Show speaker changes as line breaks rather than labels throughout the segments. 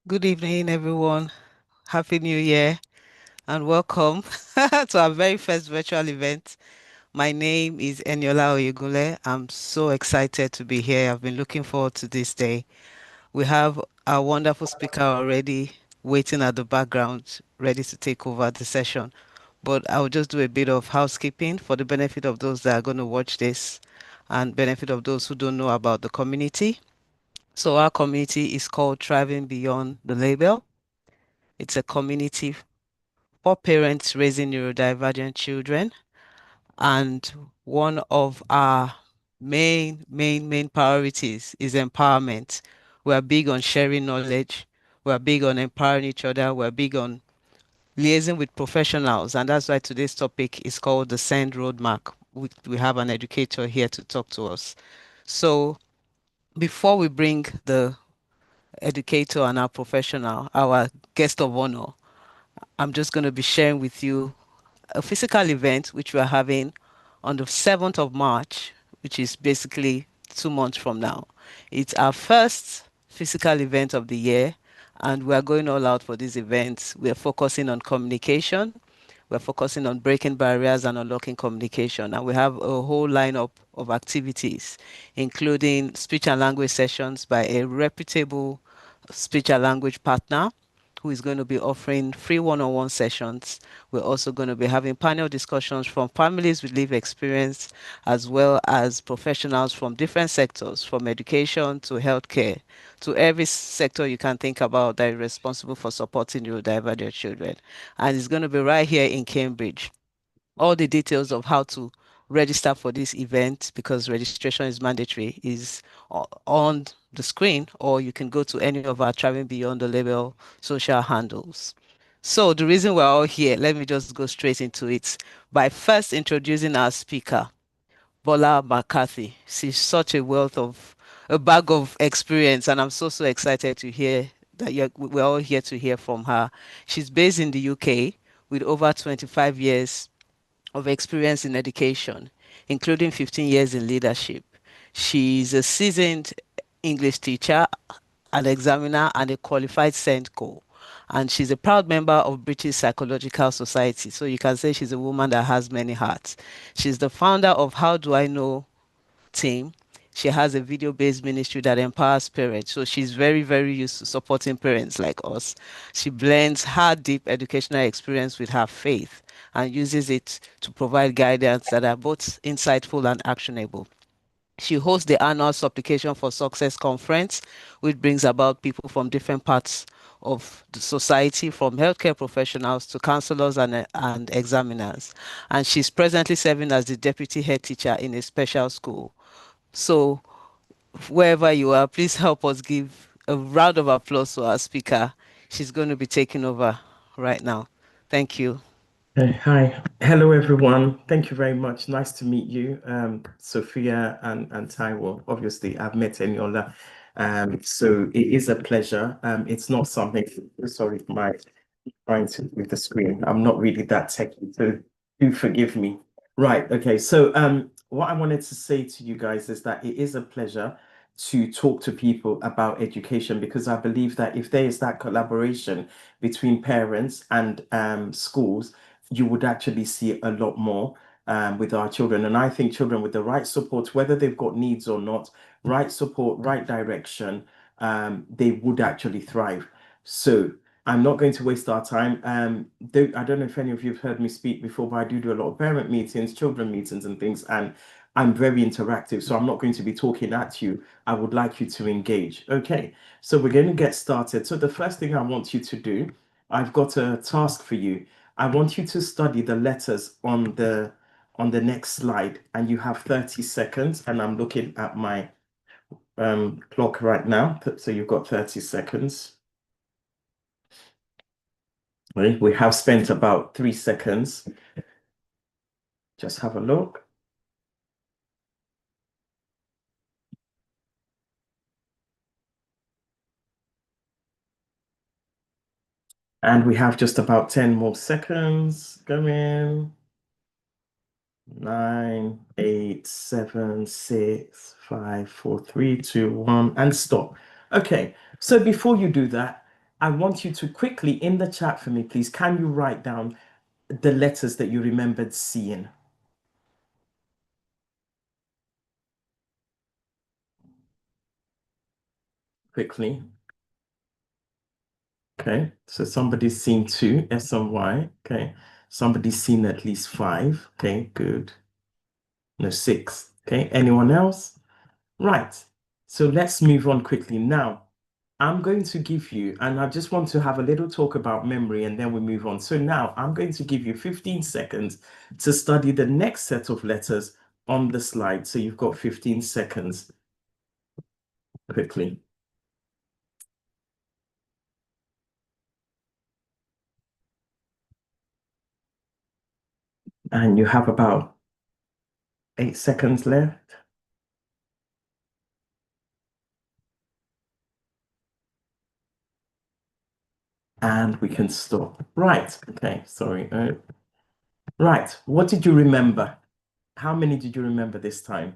Good evening, everyone. Happy New Year and welcome to our very first virtual event. My name is Eniola Oyegule. I'm so excited to be here. I've been looking forward to this day. We have our wonderful speaker already waiting at the background, ready to take over the session. But I'll just do a bit of housekeeping for the benefit of those that are going to watch this and benefit of those who don't know about the community. So our community is called Thriving Beyond the Label. It's a community for parents raising neurodivergent children. And one of our main priorities is empowerment. We're big on sharing knowledge. We're big on empowering each other. We're big on liaising with professionals. And that's why today's topic is called the SEND Roadmap. We have an educator here to talk to us. So before we bring the educator and our professional, our guest of honor, I'm just going to be sharing with you a physical event which we are having on the 7th of March, which is basically 2 months from now. It's our first physical event of the year, and we are going all out for this event. We are focusing on communication. We're focusing on breaking barriers and unlocking communication. And we have a whole lineup of activities, including speech and language sessions by a reputable speech and language partner who is going to be offering free one-on-one sessions. We're also going to be having panel discussions from families with lived experience, as well as professionals from different sectors, from education to healthcare, to every sector you can think about that is responsible for supporting neurodivergent children. And it's going to be right here in Cambridge. All the details of how to register for this event, because registration is mandatory, is on the screen, or you can go to any of our Traveling Beyond the Label social handles. So the reason we're all here, let me just go straight into it by first introducing our speaker, Bola Macarthy. She's such a bag of experience, and I'm so excited to hear that we're all here to hear from her. She's based in the UK with over 25 years of experience in education, including 15 years in leadership. She's a seasoned English teacher, an examiner, and a qualified SENCO. And she's a proud member of British Psychological Society. So you can say she's a woman that has many hats. She's the founder of How Do I Know team. She has a video-based ministry that empowers parents. So she's very used to supporting parents like us. She blends her deep educational experience with her faith and uses it to provide guidance that are both insightful and actionable. She hosts the annual Supplication for Success conference, which brings about people from different parts of the society, from healthcare professionals to counselors and examiners. And she's presently serving as the deputy head teacher in a special school. So, wherever you are, please help us give a round of applause to our speaker. She's going to be taking over right now. Thank you.
Hi. Hello, everyone. Thank you very much. Nice to meet you, Sophia and Taiwo. Obviously, I've met Eniola. So it is a pleasure. It's not something, sorry for my trying to with the screen. I'm not really that techy, so do forgive me. Right. Okay. So what I wanted to say to you guys is that it is a pleasure to talk to people about education because I believe that if there is that collaboration between parents and schools, you would actually see a lot more with our children. And I think children with the right support, whether they've got needs or not, right support, right direction, they would actually thrive. So I'm not going to waste our time. I don't know if any of you have heard me speak before, but I do a lot of parent meetings, children meetings, and things, and I'm very interactive. So I'm not going to be talking at you. I would like you to engage. Okay, so we're going to get started. So the first thing I want you to do, I've got a task for you. I want you to study the letters on the next slide, and you have 30 seconds. And I'm looking at my clock right now. So you've got 30 seconds. We have spent about 3 seconds. Just have a look. And we have just about 10 more seconds going. 9, 8, 7, 6, 5, 4, 3, 2, 1, and stop. Okay, so before you do that, I want you to quickly in the chat for me, please. Can you write down the letters that you remembered seeing quickly? Okay, so somebody's seen two, S and Y. Okay, somebody's seen at least five. Okay, good. No, six. Okay, anyone else? Right. So let's move on quickly. Now, I'm going to give you, and I just want to have a little talk about memory and then we move on. So now I'm going to give you 15 seconds to study the next set of letters on the slide. So you've got 15 seconds quickly. And you have about 8 seconds left. And we can stop. Right. Okay. Sorry. Right. What did you remember? How many did you remember this time?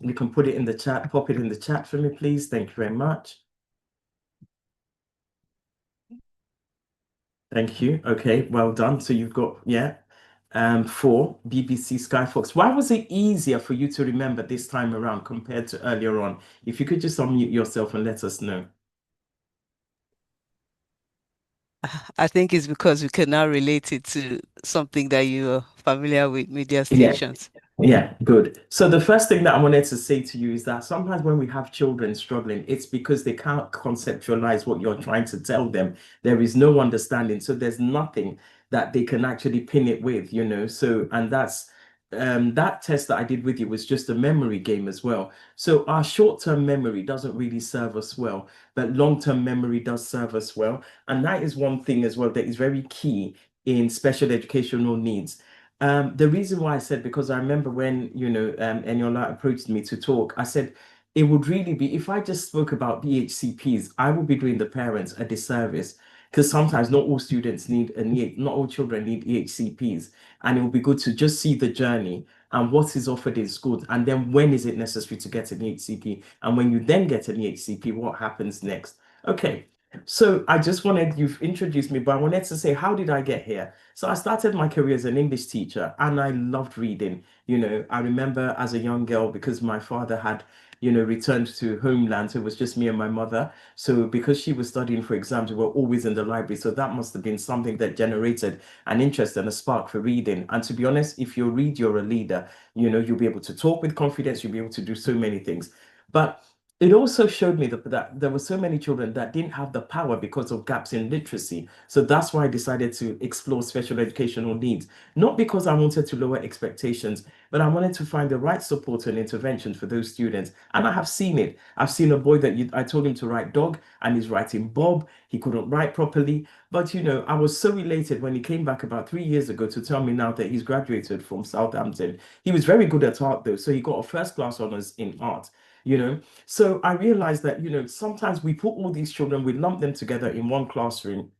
You can put it in the chat, pop it in the chat for me, please. Thank you very much. Thank you. Okay, well done. So you've got, yeah, four BBC Sky Fox. Why was it easier for you to remember this time around compared to earlier on? If you could just unmute yourself and let us know.
I think it's because we can now relate it to something that you're familiar with, media
Yeah.
stations.
Yeah, good. So the first thing that I wanted to say to you is that sometimes when we have children struggling, it's because they can't conceptualize what you're trying to tell them. There is no understanding. So there's nothing that they can actually pin it with, you know. So, and that's that test that I did with you was just a memory game as well. So our short-term memory doesn't really serve us well, but long-term memory does serve us well. And that is one thing as well that is very key in special educational needs. The reason why I said, because I remember when, Eniola approached me to talk, I said it would really be, if I just spoke about EHCPs, I would be doing the parents a disservice because sometimes not all students need not all children need EHCPs. And it would be good to just see the journey and what is offered in schools. And then when is it necessary to get an EHCP? And when you then get an EHCP, what happens next? Okay. So I just wanted, you've introduced me, but I wanted to say, how did I get here? So I started my career as an English teacher and I loved reading. You know, I remember as a young girl, because my father had, returned to homeland, so it was just me and my mother. So because she was studying for exams, we were always in the library. So that must have been something that generated an interest and a spark for reading. And to be honest, if you read, you're a leader. You know, you'll be able to talk with confidence, you'll be able to do so many things. But it also showed me that there were so many children that didn't have the power because of gaps in literacy. So that's why I decided to explore special educational needs. Not because I wanted to lower expectations, but I wanted to find the right support and intervention for those students. And I have seen it. I've seen a boy that I told him to write dog and he's writing Bob. He couldn't write properly. But, I was so elated when he came back about 3 years ago to tell me now that he's graduated from Southampton. He was very good at art, though. So he got a first class honors in art. You know, so I realized that, sometimes we put all these children, we lump them together in one classroom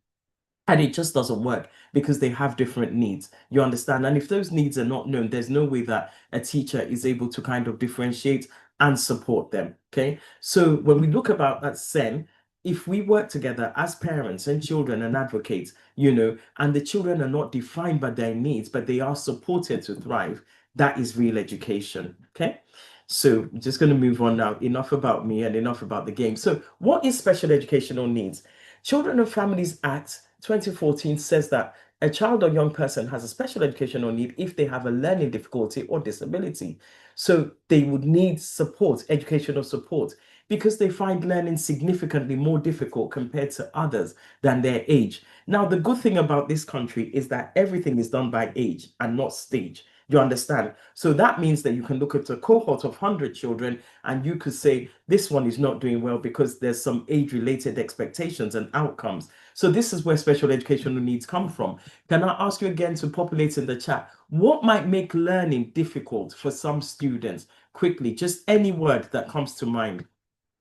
and it just doesn't work because they have different needs. You understand? And if those needs are not known, there's no way that a teacher is able to kind of differentiate and support them. Okay. So when we look about at SEN, if we work together as parents and children and advocates, and the children are not defined by their needs, but they are supported to thrive, that is real education. Okay. So I'm just going to move on now. Enough about me and enough about the game. So what is special educational needs? Children and Families Act 2014 says that a child or young person has a special educational need if they have a learning difficulty or disability. So they would need support, educational support, because they find learning significantly more difficult compared to others than their age. Now, the good thing about this country is that everything is done by age and not stage. You understand? So that means that you can look at a cohort of 100 children and you could say this one is not doing well because there's some age-related expectations and outcomes. So this is where special educational needs come from. Can I ask you again to populate in the chat? What might make learning difficult for some students? Quickly, just any word that comes to mind.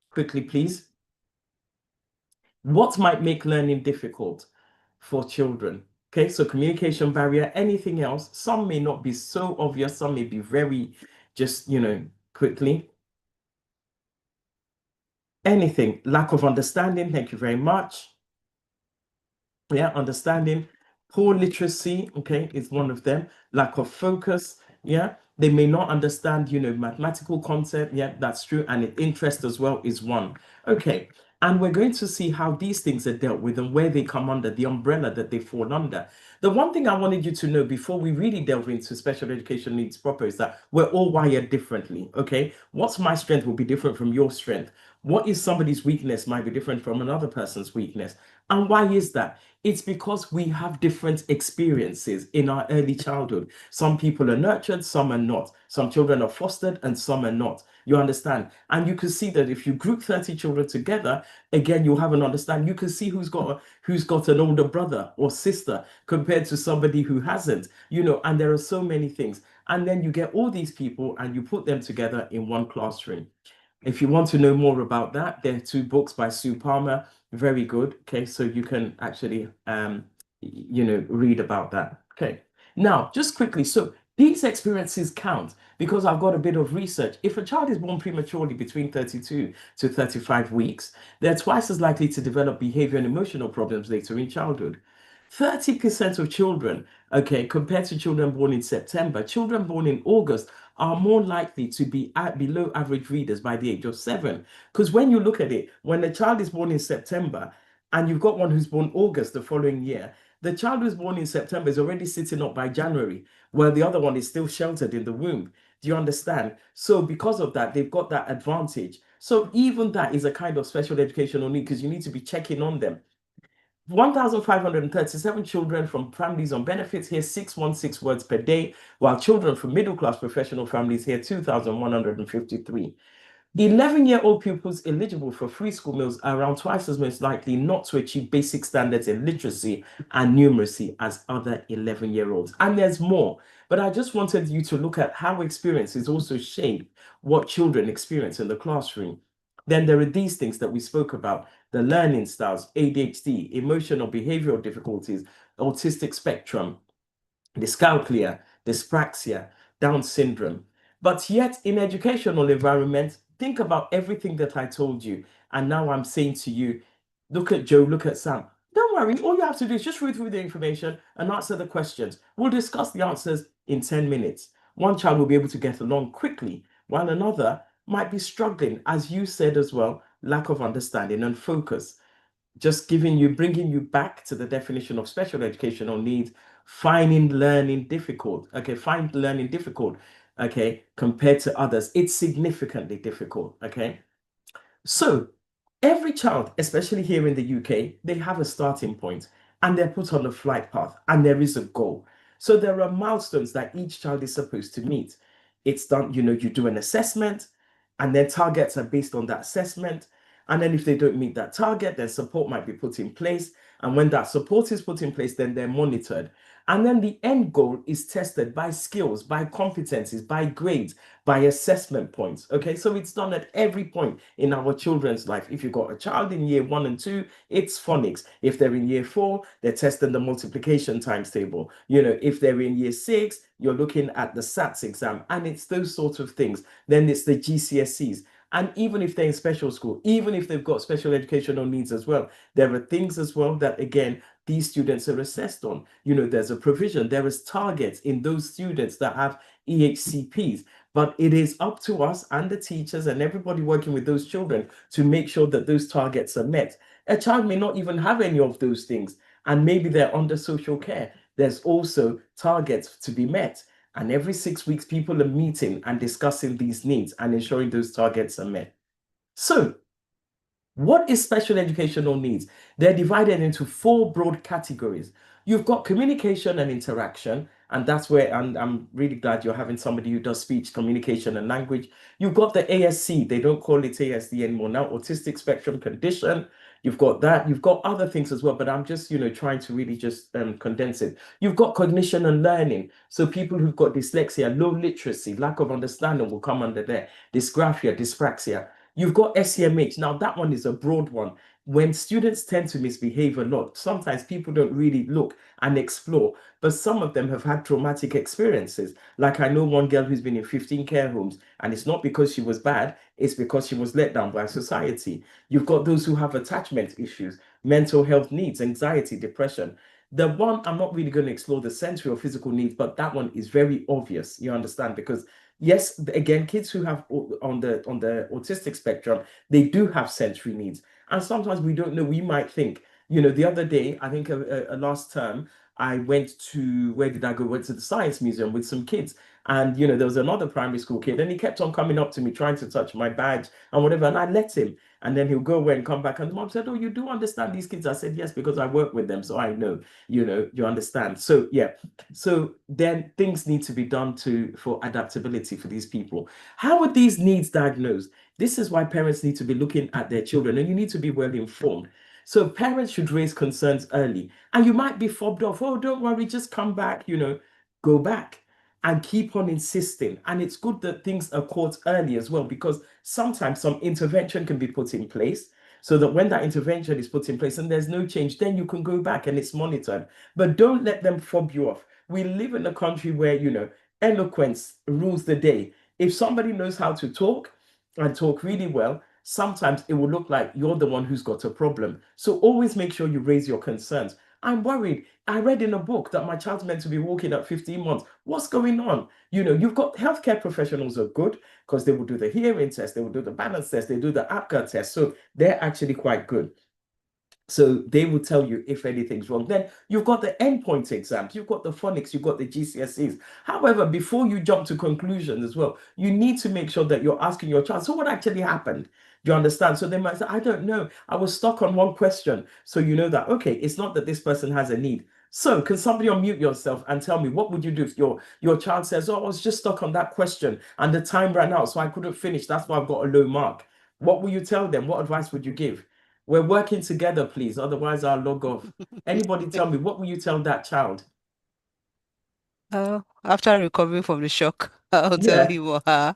Quickly, please. What might make learning difficult for children? Okay, so communication barrier, anything else? Some may not be so obvious, some may be very just, quickly. Anything, lack of understanding, thank you very much. Yeah, understanding. Poor literacy, okay, is one of them. Lack of focus, yeah. They may not understand, mathematical concept. Yeah, that's true. And interest as well is one. Okay. And we're going to see how these things are dealt with and where they come under the umbrella that they fall under. The one thing I wanted you to know before we really delve into special education needs proper is that we're all wired differently. Okay. What's my strength will be different from your strength. What is somebody's weakness might be different from another person's weakness. And why is that? It's because we have different experiences in our early childhood. Some people are nurtured, some are not. Some children are fostered and some are not. You understand? And you can see that if you group 30 children together, again, you'll have an understanding. You can see who's got an older brother or sister compared to somebody who hasn't, and there are so many things. And then you get all these people and you put them together in one classroom. If you want to know more about that, there are two books by Sue Palmer, very good. Okay, so you can actually read about that. Okay. Now, just quickly, so these experiences count because I've got a bit of research. If a child is born prematurely between 32 to 35 weeks, they're twice as likely to develop behavior and emotional problems later in childhood. 30% of children, okay, compared to children born in September, children born in August are more likely to be at below average readers by the age of 7. Because when you look at it, when a child is born in September and you've got one who's born August the following year, the child who's born in September is already sitting up by January, while the other one is still sheltered in the womb. Do you understand? So because of that, they've got that advantage. So even that is a kind of special educational need because you need to be checking on them. 1,537 children from families on benefits hear 616 words per day, while children from middle class professional families hear 2,153. 11-year-old pupils eligible for free school meals are around twice as much likely not to achieve basic standards in literacy and numeracy as other 11-year-olds. And there's more, but I just wanted you to look at how experiences also shape what children experience in the classroom. Then there are these things that we spoke about: the learning styles, ADHD, emotional behavioral difficulties, autistic spectrum, dyscalculia, dyspraxia, Down syndrome. But yet, in educational environments, think about everything that I told you. And now I'm saying to you, look at Joe, look at Sam. Don't worry, all you have to do is just read through the information and answer the questions. We'll discuss the answers in 10 minutes. One child will be able to get along quickly, while another might be struggling, as you said as well, lack of understanding and focus. Just bringing you back to the definition of special educational needs, finding learning difficult. Okay, find learning difficult. Okay, compared to others, it's significantly difficult. Okay, so every child, especially here in the UK, they have a starting point and they're put on a flight path and there is a goal. So there are milestones that each child is supposed to meet. It's done, you do an assessment and then targets are based on that assessment. And then if they don't meet that target, then support might be put in place. And when that support is put in place, then they're monitored. And then the end goal is tested by skills, by competencies, by grades, by assessment points. Okay, so it's done at every point in our children's life. If you've got a child in year 1 and 2, it's phonics. If they're in year 4, they're testing the multiplication times table. If they're in year 6, you're looking at the SATs exam, and it's those sorts of things. Then it's the GCSEs. And even if they're in special school, even if they've got special educational needs as well, there are things as well that, again, these students are assessed on. There's a provision, there is targets in those students that have EHCPs. But it is up to us and the teachers and everybody working with those children to make sure that those targets are met. A child may not even have any of those things, and maybe they're under social care. There's also targets to be met. And every 6 weeks, people are meeting and discussing these needs and ensuring those targets are met. So, what is special educational needs? They're divided into four broad categories. You've got communication and interaction, and that's where, and I'm really glad you're having somebody who does speech, communication, and language. You've got the ASC, they don't call it ASD anymore now, autistic spectrum condition. You've got that, you've got other things as well, but I'm just, trying to really just condense it. You've got cognition and learning. So people who've got dyslexia, low literacy, lack of understanding will come under there. Dysgraphia, dyspraxia. You've got SEMH. Now, that one is a broad one. when students tend to misbehave a lot, sometimes people don't really look and explore, but some of them have had traumatic experiences. Like I know one girl who's been in 15 care homes, and it's not because she was bad, it's because she was let down by society. You've got those who have attachment issues, mental health needs, anxiety, depression. The one I'm not really going to explore the sensory or physical needs, but that one is very obvious. You understand? Because yes, again, kids who have on the autistic spectrum, they do have sensory needs, and sometimes we don't know. We might think, the other day, I think last term, I went to where did I go? Went to the science museum with some kids, and there was another primary school kid, and he kept on coming up to me trying to touch my badge and whatever, and I let him. And then he'll go away and come back. And the mom said, "Oh, you do understand these kids?" I said, "Yes, because I work with them, so I know." You understand. So yeah, so then things need to be done to for adaptability for these people. How are these needs diagnosed? This is why parents need to be looking at their children, and you need to be well informed. So parents should raise concerns early, and you might be fobbed off. Oh, don't worry, just come back. Go back and keep on insisting. And it's good that things are caught early as well, because sometimes some intervention can be put in place so that when that intervention is put in place and there's no change, then you can go back and it's monitored. But don't let them fob you off. We live in a country where, eloquence rules the day. If somebody knows how to talk and talk really well, sometimes it will look like you're the one who's got a problem. So always make sure you raise your concerns. I'm worried. I read in a book that my child's meant to be walking at 15 months. What's going on? You've got healthcare professionals are good because they will do the hearing test, they will do the balance test, they do the APGAR test. So they're actually quite good. So they will tell you if anything's wrong. Then you've got the endpoint exams, you've got the phonics, you've got the GCSEs. However, before you jump to conclusions as well, you need to make sure that you're asking your child, so what actually happened? Do you understand? So they might say, I don't know. I was stuck on one question. So you know that, okay, it's not that this person has a need. So can somebody unmute yourself and tell me, what would you do if your child says, oh, I was just stuck on that question and the time ran out, so I couldn't finish. That's why I've got a low mark. What will you tell them? What advice would you give? We're working together, please. Otherwise, I'll log off. Anybody tell me, what will you tell that child?
After recovering from the shock, I'll tell
Yeah,
him or her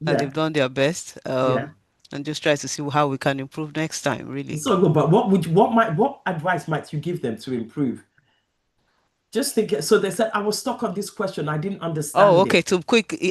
that they've
yeah,
done their best,
yeah.
and just try to see how we can improve next time, really.
So good. But what advice might you give them to improve? Just think. So they said, I was stuck on this question. I didn't
Oh,
understand
okay.
it.
To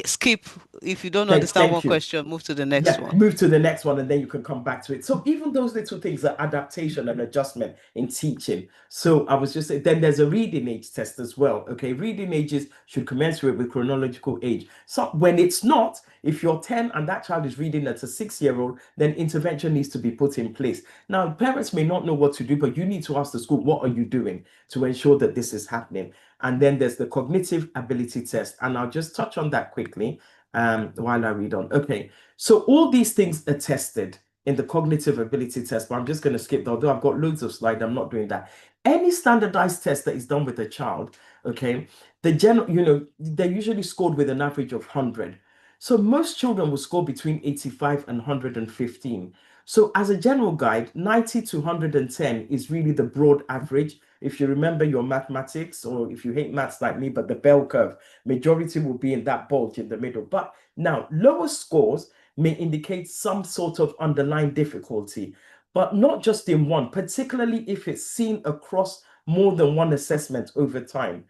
skip. If you don't understand
Thank
one
you.
question, move to the next
Yeah,
one.
move to the next one and then you can come back to it. So even those little things are adaptation and adjustment in teaching. So I was just saying, then there's a reading age test as well. Okay, reading ages should commensurate with chronological age. So when it's not, if you're 10 and that child is reading at a 6-year-old, then intervention needs to be put in place. Now, parents may not know what to do, but you need to ask the school, what are you doing to ensure that this is happening? And then there's the cognitive ability test. And I'll just touch on that quickly while I read on. Okay, so all these things are tested in the cognitive ability test, but I'm just going to skip, although I've got loads of slides, I'm not doing that. Any standardized test that is done with a child, okay, they're usually scored with an average of 100. So most children will score between 85 and 115. So as a general guide, 90 to 110 is really the broad average. If you remember your mathematics, or if you hate maths like me, but the bell curve, majority will be in that bulge in the middle. But now, lower scores may indicate some sort of underlying difficulty, but not just in one, particularly if it's seen across more than one assessment over time.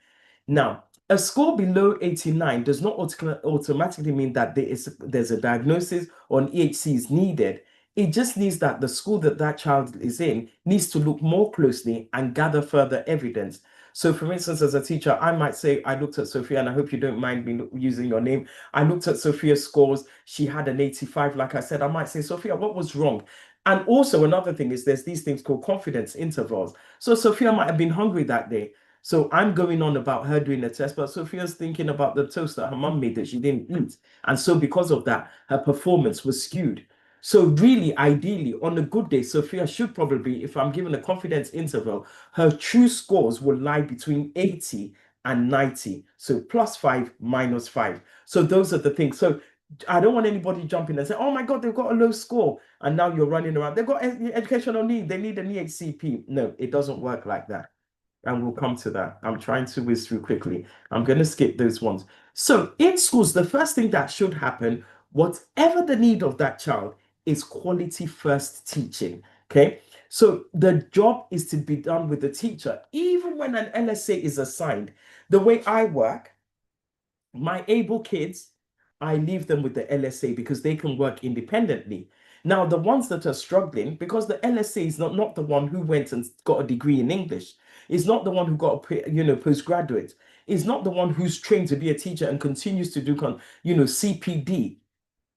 Now, a score below 89 does not automatically mean that there's a diagnosis or an EHC is needed. It just needs that the school that that child is in needs to look more closely and gather further evidence. So, for instance, as a teacher, I might say, I looked at Sophia, and I hope you don't mind me using your name. I looked at Sophia's scores. She had an 85. Like I said, I might say, Sophia, what was wrong? And also, another thing is there's these things called confidence intervals. So, Sophia might have been hungry that day. So I'm going on about her doing the test, but Sophia's thinking about the toast that her mum made that she didn't eat. And so because of that, her performance was skewed. So really, ideally, on a good day, Sophia should probably, if I'm given a confidence interval, her true scores will lie between 80 and 90. So +5, -5. So those are the things. So I don't want anybody jumping and say, oh my God, they've got a low score. And now you're running around. They've got educational need. They need an EHCP. No, it doesn't work like that, and we'll come to that. I'm trying to whiz through quickly. I'm going to skip those ones. So in schools, the first thing that should happen, whatever the need of that child, is quality first teaching. Okay. So the job is to be done with the teacher. Even when an LSA is assigned, the way I work, my able kids, I leave them with the LSA because they can work independently. Now, the ones that are struggling, because the LSA is not the one who went and got a degree in English, is not the one who got a postgraduate, is not the one who's trained to be a teacher and continues to do CPD.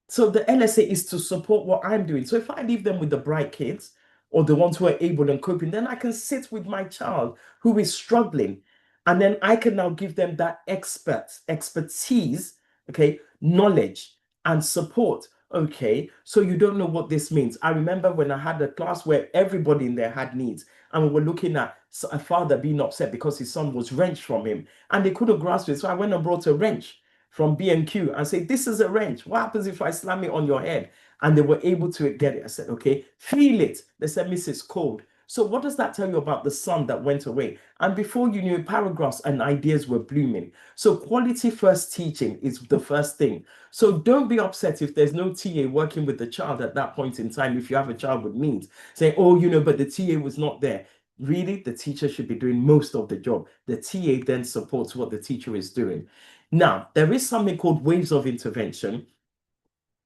So the LSA is to support what I'm doing. So if I leave them with the bright kids or the ones who are able and coping, then I can sit with my child who is struggling. And then I can now give them that expertise, okay, knowledge and support. Okay, so you don't know what this means. I remember when I had a class where everybody in there had needs, and we were looking at a father being upset because his son was wrenched from him, and they couldn't grasp it. So I went and brought a wrench from B&Q and say, this is a wrench. What happens if I slam it on your head? And they were able to get it. I said, okay, feel it. They said, Miss, it's cold. So what does that tell you about the son that went away? And before you knew, paragraphs and ideas were blooming. So quality first teaching is the first thing. So don't be upset if there's no TA working with the child at that point in time. If you have a child with needs, say, oh, but the TA was not there. Really, the teacher should be doing most of the job. The TA then supports what the teacher is doing. Now, there is something called waves of intervention.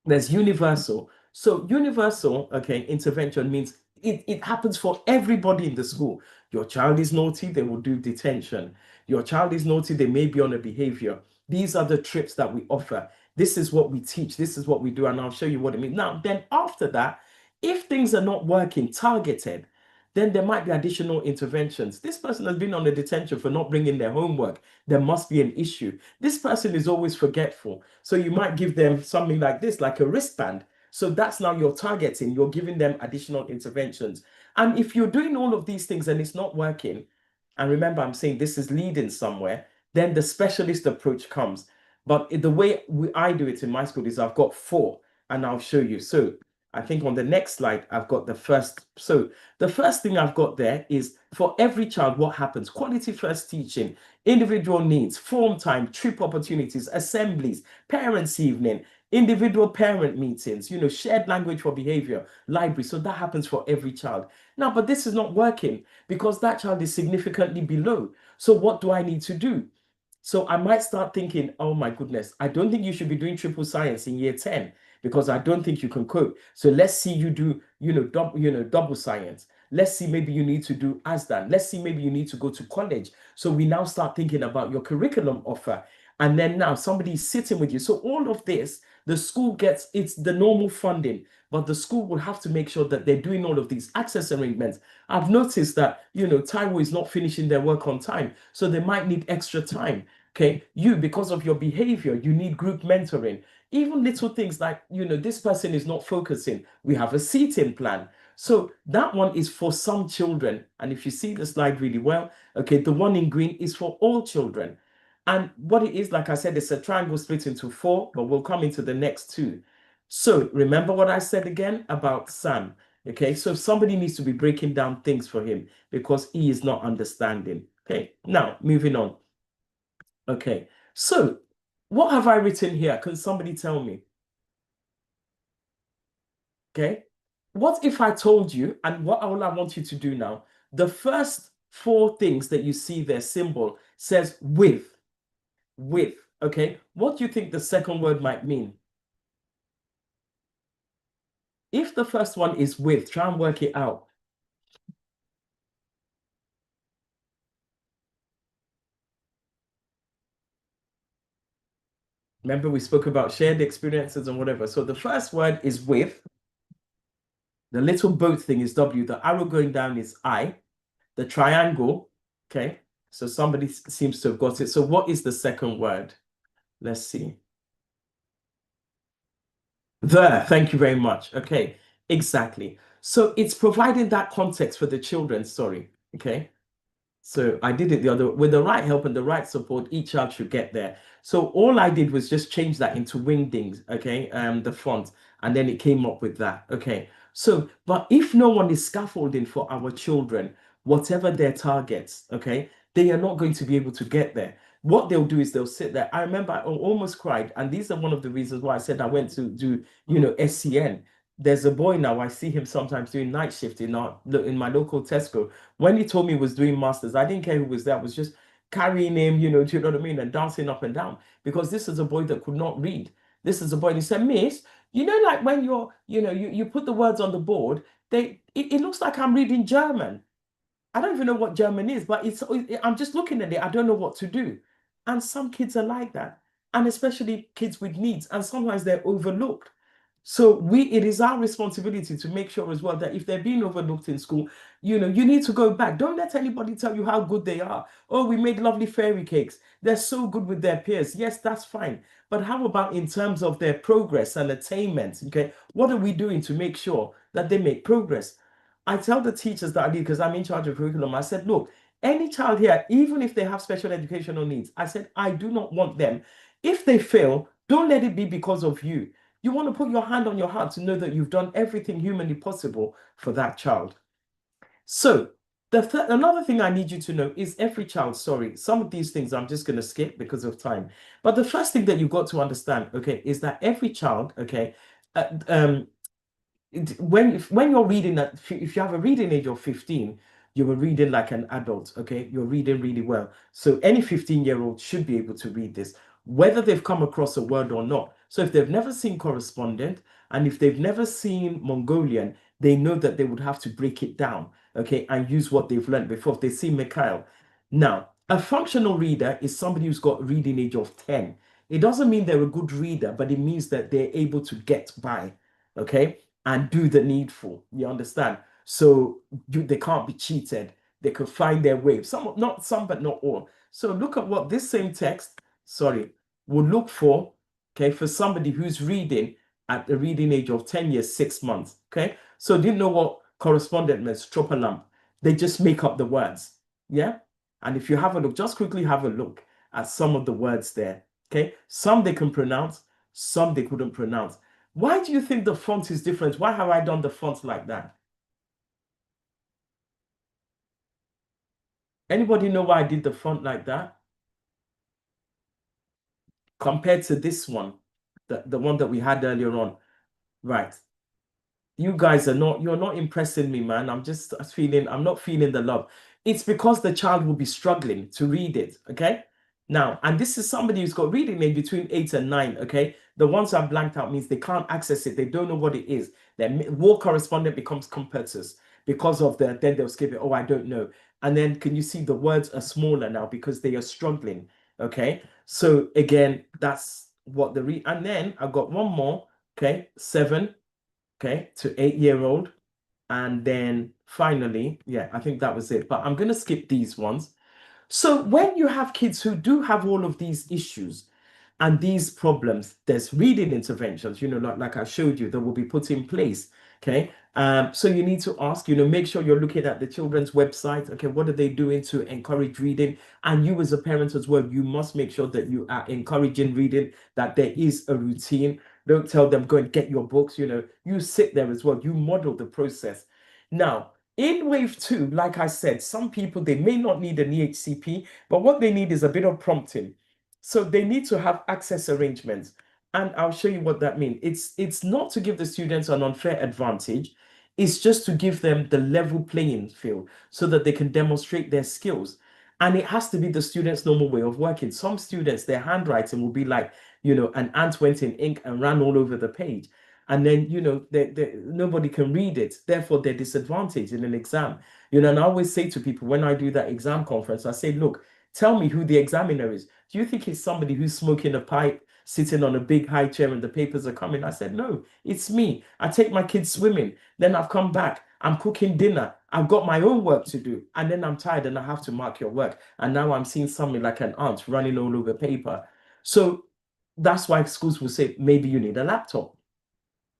There's universal. So universal, okay, intervention means it happens for everybody in the school. Your child is naughty, they will do detention. Your child is naughty, they may be on a behavior. These are the trips that we offer. This is what we teach. This is what we do. And I'll show you what it means. Now, then after that, if things are not working targeted, then there might be additional interventions. This person has been on a detention for not bringing their homework. There must be an issue. This person is always forgetful. So you might give them something like this, like a wristband. So that's now you're targeting, you're giving them additional interventions. And if you're doing all of these things and it's not working, and remember, I'm saying this is leading somewhere, then the specialist approach comes. But the way I do it in my school is I've got four, and I'll show you. So I think on the next slide, I've got the first. So the first thing I've got there is for every child, what happens? Quality first teaching, individual needs, form time, trip opportunities, assemblies, parents' evening, individual parent meetings, shared language for behavior, library. So that happens for every child. Now, but this is not working because that child is significantly below. So what do I need to do? So I might start thinking, oh my goodness, I don't think you should be doing triple science in year 10 because I don't think you can cope. So let's see you do, double science. Let's see, maybe you need to do ASDAN. Let's see, maybe you need to go to college. So we now start thinking about your curriculum offer. And then now somebody's sitting with you. So all of this, the school gets, it's the normal funding, but the school will have to make sure that they're doing all of these access arrangements. I've noticed that, Taiwo is not finishing their work on time. So they might need extra time. Okay, because of your behavior, you need group mentoring. Even little things like, this person is not focusing. We have a seating plan. So that one is for some children. And if you see the slide really well, okay, the one in green is for all children. And what it is, like I said, it's a triangle split into four, but we'll come into the next two. So remember what I said again about Sam. Okay, so somebody needs to be breaking down things for him because he is not understanding. Okay, now moving on. Okay, so what have I written here? Can somebody tell me? Okay, what if I told you, and what all I want you to do now, the first four things that you see there, symbol says with, okay? What do you think the second word might mean? If the first one is with, try and work it out. Remember, we spoke about shared experiences and whatever. So the first word is with. The little boat thing is W. The arrow going down is I. The triangle, okay? So somebody seems to have got it. So what is the second word? Let's see. There, thank you very much. Okay, exactly. So it's providing that context for the children, sorry, okay? So I did it the other with the right help and the right support, each child should get there. So all I did was just change that into wingdings, okay, the font, and then it came up with that. Okay. So, but if no one is scaffolding for our children, whatever their targets, okay, they are not going to be able to get there. What they'll do is they'll sit there. I remember I almost cried, and these are one of the reasons why I said I went to do, SCN. There's a boy now, I see him sometimes doing night shift in my local Tesco. When he told me he was doing masters, I didn't care who was there. I was just carrying him, do you know what I mean? And dancing up and down because this is a boy that could not read. This is a boy, and he said, Miss, like when you put the words on the board, it looks like I'm reading German. I don't even know what German is, but I'm just looking at it. I don't know what to do. And some kids are like that, and especially kids with needs, and sometimes they're overlooked. So it is our responsibility to make sure as well that if they're being overlooked in school, you need to go back. Don't let anybody tell you how good they are. Oh, we made lovely fairy cakes. They're so good with their peers. Yes, that's fine. But how about in terms of their progress and attainment? Okay, what are we doing to make sure that they make progress? I tell the teachers that I lead because I'm in charge of curriculum. I said, look, any child here, even if they have special educational needs, I said, I do not want them. If they fail, don't let it be because of you. You want to put your hand on your heart to know that you've done everything humanly possible for that child. So, another thing I need you to know is every child, sorry, some of these things I'm just going to skip because of time. But the first thing that you've got to understand, okay, is that every child, okay, uh, um, when you're reading at if you have a reading age of 15, you are reading like an adult. Okay, you're reading really well. So any 15-year-old should be able to read this, whether they've come across a word or not. So if they've never seen correspondent, and if they've never seen Mongolian, they know that they would have to break it down, okay, and use what they've learned before. If they see Mikhail. Now, a functional reader is somebody who's got reading age of 10. It doesn't mean they're a good reader, but it means that they're able to get by, okay, and do the needful. You understand? So they can't be cheated. They could find their way. Some, not some, but not all. So look at what this same text, sorry, would look for, okay, for somebody who's reading at the reading age of 10 years, 6 months. Okay. So didn't know what correspondent means, drop a lump. They just make up the words. Yeah. And if you have a look, just quickly have a look at some of the words there. Okay. Some they can pronounce, some they couldn't pronounce. Why do you think the font is different? Why have I done the font like that? Anybody know why I did the font like that compared to this one, the one that we had earlier on? Right. You guys you're not impressing me, man. I'm not feeling the love. It's because the child will be struggling to read it, okay? Now, and this is somebody who's got reading age between 8 and 9, okay? The ones I've blanked out means they can't access it. They don't know what it is. Their war correspondent becomes competitors because of then they'll skip it. Oh, I don't know. And then can you see the words are smaller now because they are struggling, okay? So again, that's what and then I've got one more, okay? 7, okay, to 8-year-old. And then finally, yeah, I think that was it. But I'm going to skip these ones. So when you have kids who do have all of these issues and these problems, there's reading interventions, like I showed you, that will be put in place. Okay. So you need to ask, make sure you're looking at the children's website. Okay, what are they doing to encourage reading? And you as a parent as well, you must make sure that you are encouraging reading, that there is a routine. Don't tell them, go and get your books, you sit there as well. You model the process. Now, in wave two, like I said, some people, they may not need an EHCP, but what they need is a bit of prompting. So they need to have access arrangements. And I'll show you what that means. It's not to give the students an unfair advantage. It's just to give them the level playing field so that they can demonstrate their skills. And it has to be the students' normal way of working. Some students, their handwriting will be like, an ant went in ink and ran all over the page. And then, nobody can read it. Therefore, they're disadvantaged in an exam. And I always say to people when I do that exam conference, I say, look, tell me who the examiner is. Do you think it's somebody who's smoking a pipe, sitting on a big high chair and the papers are coming? I said, no, it's me. I take my kids swimming. Then I've come back. I'm cooking dinner. I've got my own work to do. And then I'm tired and I have to mark your work. And now I'm seeing something like an ant running all over paper. So that's why schools will say, maybe you need a laptop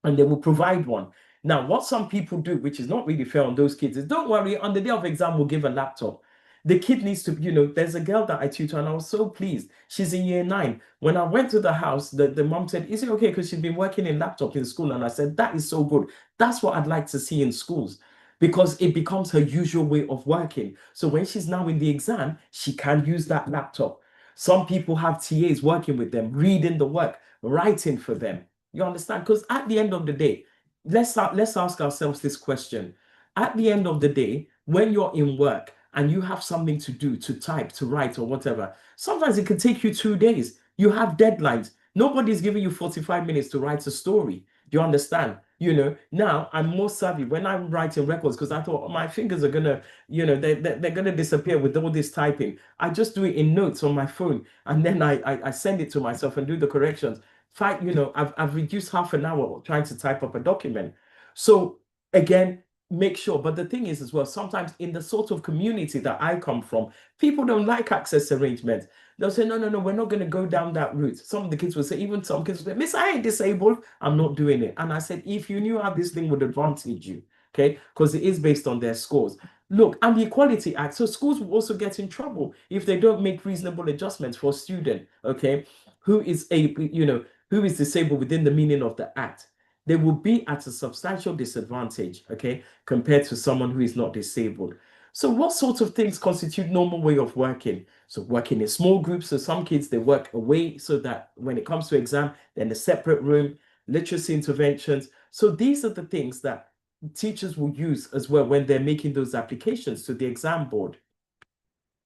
and they will provide one. Now, what some people do, which is not really fair on those kids, is don't worry, on the day of exam, we'll give a laptop. The kid needs to, there's a girl that I tutor and I was so pleased. She's in year 9. When I went to the house, the mom said, is it okay? Because she's been working in laptop in school. And I said, that is so good. That's what I'd like to see in schools because it becomes her usual way of working. So when she's now in the exam, she can use that laptop. Some people have TAs working with them, reading the work, writing for them. You understand? Because at the end of the day, let's ask ourselves this question. At the end of the day, when you're in work and you have something to do, to type, to write, or whatever, sometimes it can take you 2 days. You have deadlines. Nobody's giving you 45 minutes to write a story. Do you understand? Now I'm more savvy when I'm writing records because I thought, "Oh, my fingers are gonna, they're gonna disappear with all this typing." I just do it in notes on my phone, and then I send it to myself and do the corrections. I've reduced half an hour trying to type up a document. So again, make sure. But the thing is as well, sometimes in the sort of community that I come from, people don't like access arrangements. They'll say, no, no, no, we're not going to go down that route. Some of the kids will say, even some kids will say, Miss, I ain't disabled. I'm not doing it. And I said, if you knew how this thing would advantage you, okay, because it is based on their scores. Look, and the Equality Act. So schools will also get in trouble if they don't make reasonable adjustments for a student, okay, who is who is disabled within the meaning of the act. They will be at a substantial disadvantage, okay, compared to someone who is not disabled. So what sorts of things constitute normal way of working? So working in small groups. So some kids, they work away so that when it comes to exam, they're in a separate room, literacy interventions. So these are the things that teachers will use as well when they're making those applications to the exam board.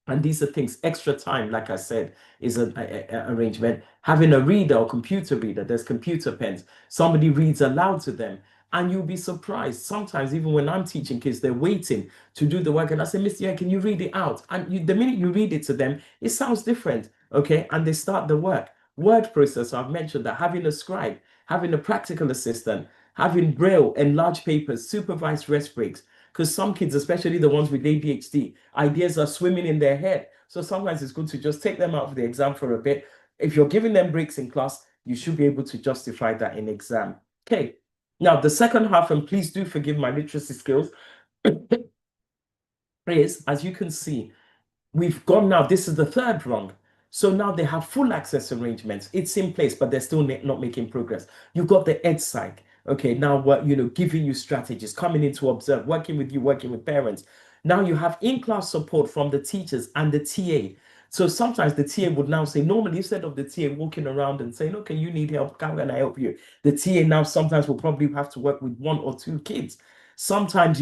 And these are things, extra time, like I said, is an arrangement. Having a reader or computer reader, there's computer pens. Somebody reads aloud to them. And you'll be surprised. Sometimes, even when I'm teaching kids, they're waiting to do the work. And I say, Mr. Yeah, can you read it out? And the minute you read it to them, it sounds different. Okay. And they start the work. Word processor, I've mentioned that having a scribe, having a practical assistant, having braille, enlarged papers, supervised rest breaks, because some kids, especially the ones with ADHD, ideas are swimming in their head. So sometimes it's good to just take them out of the exam for a bit. If you're giving them breaks in class, you should be able to justify that in exam. Okay. Now, the second half, and please do forgive my literacy skills, is, as you can see, we've gone now, this is the third rung. So now they have full access arrangements. It's in place, but they're still not making progress. You've got the EdSpsych. Okay, now what, giving you strategies, coming in to observe, working with you, working with parents. Now you have in-class support from the teachers and the TA. So sometimes the TA would now say, normally instead of the TA walking around and saying, okay, you need help, how can I help you? The TA now sometimes will probably have to work with one or two kids. Sometimes,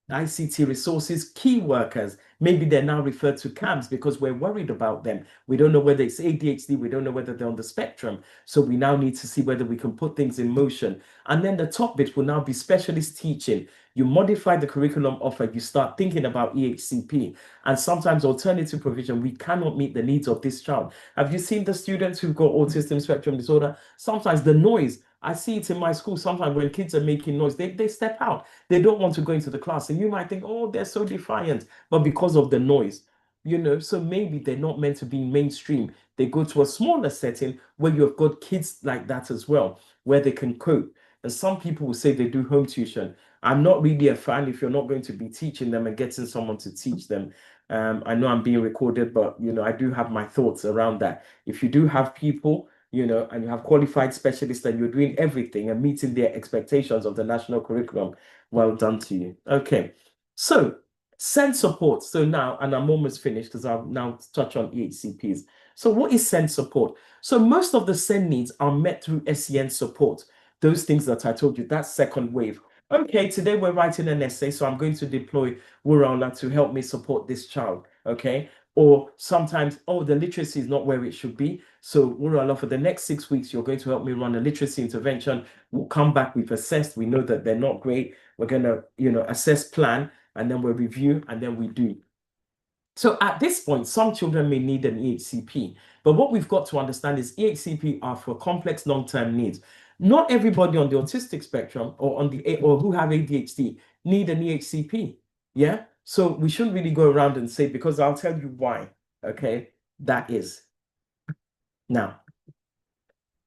ICT resources, key workers. Maybe they're now referred to CAMs because we're worried about them. We don't know whether it's ADHD, we don't know whether they're on the spectrum. So we now need to see whether we can put things in motion. And then the top bit will now be specialist teaching. You modify the curriculum offered, you start thinking about EHCP. And sometimes alternative provision, we cannot meet the needs of this child. Have you seen the students who've got autism spectrum disorder? Sometimes the noise, I see it in my school. Sometimes when kids are making noise, they step out. They don't want to go into the class. And you might think, oh, they're so defiant, but because of the noise, so maybe they're not meant to be mainstream. They go to a smaller setting where you've got kids like that as well, where they can cope. And some people will say they do home tuition. I'm not really a fan if you're not going to be teaching them and getting someone to teach them. I know I'm being recorded, but I do have my thoughts around that. If you do have people, and you have qualified specialists and you're doing everything and meeting their expectations of the national curriculum, well done to you. Okay, so send support. So now, and I'm almost finished because I'll now touch on EHCPs. So what is send support? So most of the send needs are met through SEN support. Those things that I told you, that's second wave. Okay, today we're writing an essay, so I'm going to deploy Wurala to help me support this child. Okay, or sometimes, oh, the literacy is not where it should be. So Wurala, for the next 6 weeks, you're going to help me run a literacy intervention. We'll come back, we've assessed, we know that they're not great. We're going to, assess, plan, and then we'll review, and then we do. So at this point, some children may need an EHCP, but what we've got to understand is EHCP are for complex long-term needs. Not everybody on the autistic spectrum or who have ADHD need an EHCP. Yeah. So we shouldn't really go around and say, because I'll tell you why. Okay, that is. Now,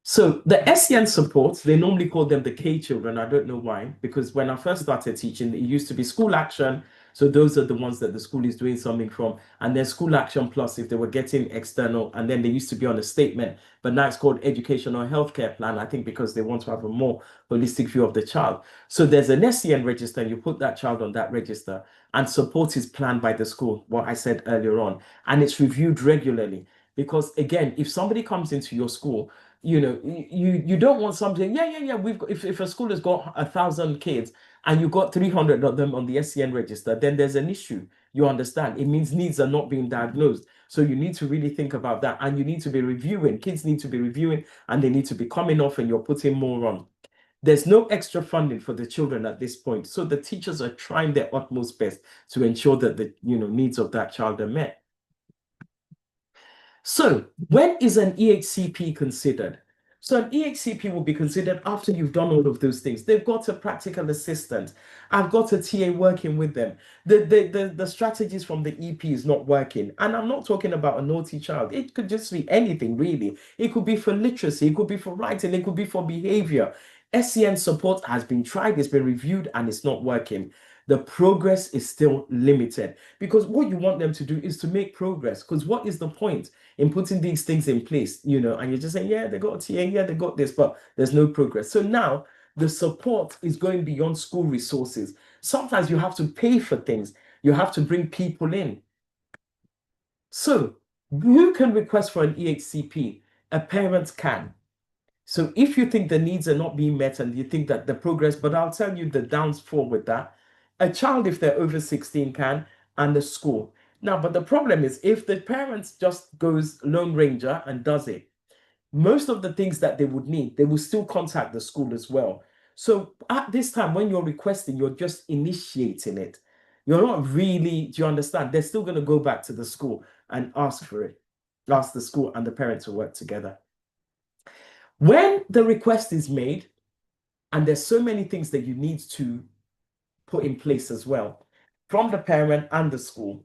so the SEN supports, they normally call them the K children. I don't know why, because when I first started teaching, it used to be school action. So those are the ones that the school is doing something from. And then school action plus if they were getting external, and then they used to be on a statement, but now it's called educational healthcare plan, I think because they want to have a more holistic view of the child. So there's an SEN register, and you put that child on that register, and support is planned by the school, what I said earlier on, and it's reviewed regularly. Because again, if somebody comes into your school, you don't want something, yeah, we've got, if a school has got 1,000 kids and you've got 300 of them on the SCN register, then there's an issue. You understand? It means needs are not being diagnosed. So you need to really think about that, and you need to be reviewing. Kids need to be reviewing, and they need to be coming off, and you're putting more on. There's no extra funding for the children at this point. So the teachers are trying their utmost best to ensure that the needs of that child are met. So when is an EHCP considered? So an EHCP will be considered after you've done all of those things. They've got a practical assistant. I've got a TA working with them. The strategies from the EP is not working. And I'm not talking about a naughty child. It could just be anything, really. It could be for literacy. It could be for writing. It could be for behavior. SEN support has been tried, it's been reviewed, and it's not working. The progress is still limited, because what you want them to do is to make progress. Because what is the point in putting these things in place, and you're just saying, yeah, they got a TA, yeah, they got this, but there's no progress. So now the support is going beyond school resources. Sometimes you have to pay for things, you have to bring people in. So who can request for an EHCP? A parent can. So if you think the needs are not being met and you think that the progress, but I'll tell you the downfall with that. A child, if they're over 16, can, and the school. Now, but the problem is if the parents just goes Lone Ranger and does it, most of the things that they would need, they will still contact the school as well. So at this time, when you're requesting, you're just initiating it. You're not really, do you understand? They're still going to go back to the school and ask for it, ask the school and the parents to work together. When the request is made, and there's so many things that you need to put in place as well from the parent and the school,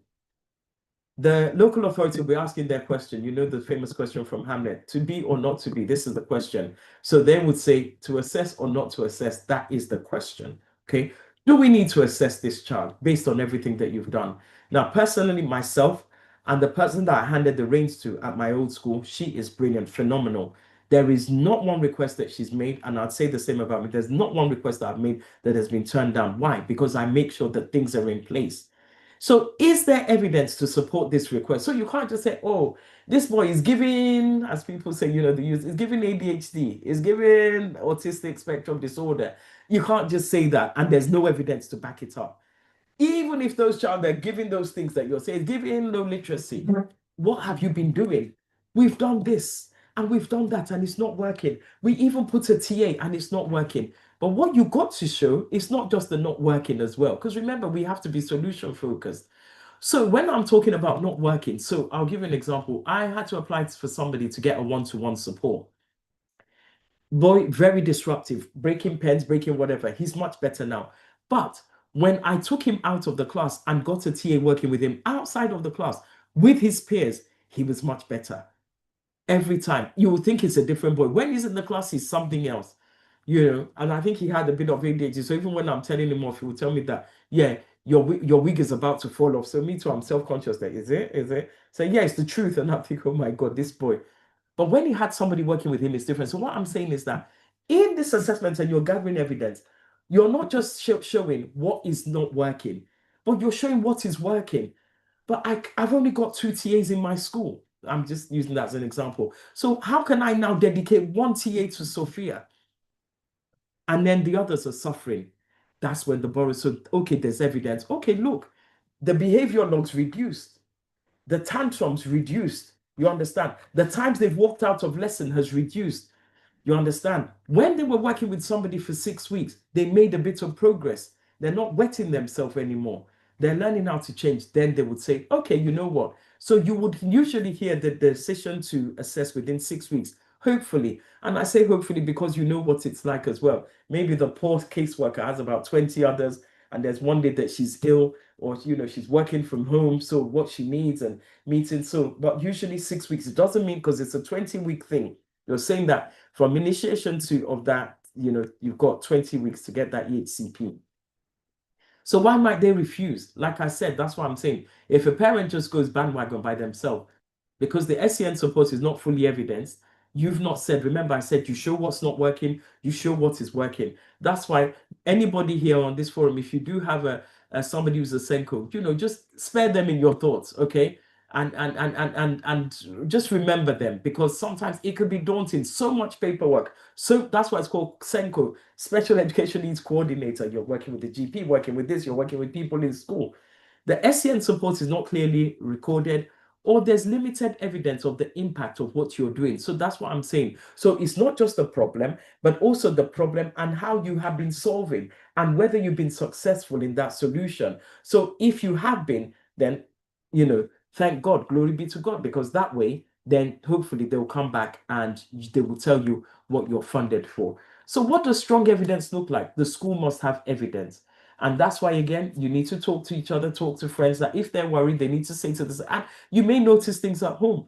the local authority will be asking their question. The famous question from Hamlet, to be or not to be? This is the question. So they would say to assess or not to assess. That is the question. Okay. Do we need to assess this child based on everything that you've done? Now, personally, myself and the person that I handed the reins to at my old school, she is brilliant, phenomenal. There is not one request that she's made, and I'd say the same about me. There's not one request that I've made that has been turned down. Why? Because I make sure that things are in place. So is there evidence to support this request? So you can't just say, oh, this boy is giving, as people say, the use is giving ADHD, is giving autistic spectrum disorder. You can't just say that, and there's no evidence to back it up. Even if those child are giving those things that you're saying, giving low literacy, what have you been doing? We've done this and we've done that, and it's not working. We even put a TA and it's not working. But what you got to show is not just the not working as well. Because remember, we have to be solution focused. So when I'm talking about not working, so I'll give you an example. I had to apply for somebody to get a one-to-one support. Boy, very disruptive, breaking pens, breaking whatever. He's much better now. But when I took him out of the class and got a TA working with him outside of the class with his peers, he was much better. Every time you would think it's a different boy. When he's in the class, he's something else, And I think he had a bit of ADHD. So even when I'm telling him off, he will tell me that, yeah, your wig is about to fall off. So me too, I'm self-conscious that is it? Is it? So yeah, it's the truth. And I think, oh my God, this boy. But when he had somebody working with him, it's different. So what I'm saying is that in this assessment and you're gathering evidence, you're not just showing what is not working, but you're showing what is working. But I've only got 2 TAs in my school. I'm just using that as an example. So how can I now dedicate 1 TA to Sophia and then the others are suffering? That's when the borrower, so okay, there's evidence. Okay, look, the behavior logs reduced, the tantrums reduced. You understand? The times they've walked out of lesson has reduced. You understand? When they were working with somebody for 6 weeks, they made a bit of progress. They're not wetting themselves anymore. They're learning how to change. Then they would say, okay, you know what? So you would usually hear the decision to assess within 6 weeks, hopefully. And I say hopefully because you know what it's like as well. Maybe the poor caseworker has about 20 others, and there's one day that she's ill, or she's working from home, so what she needs and meeting. So, but usually 6 weeks. It doesn't mean because it's a 20-week thing. You're saying that from initiation to of that, you've got 20 weeks to get that EHCP. So why might they refuse? Like I said, that's what I'm saying. If a parent just goes bandwagon by themselves, because the SEN support is not fully evidenced, you've not said, remember I said you show what's not working, you show what is working. That's why anybody here on this forum, if you do have a somebody who's a SENCO, just spare them in your thoughts, okay? and just remember them, because sometimes it could be daunting. So much paperwork. So that's why it's called SENCO, Special Education Needs Coordinator. You're working with the GP, working with this, you're working with people in school. The SEN support is not clearly recorded, or there's limited evidence of the impact of what you're doing. So that's what I'm saying. So it's not just the problem, but also the problem and how you have been solving, and whether you've been successful in that solution. So if you have been, then, thank God, glory be to God, because that way, then hopefully they'll come back and they will tell you what you're funded for. So what does strong evidence look like? The school must have evidence. And that's why, again, you need to talk to each other, talk to friends, that if they're worried, they need to say to this. And you may notice things at home,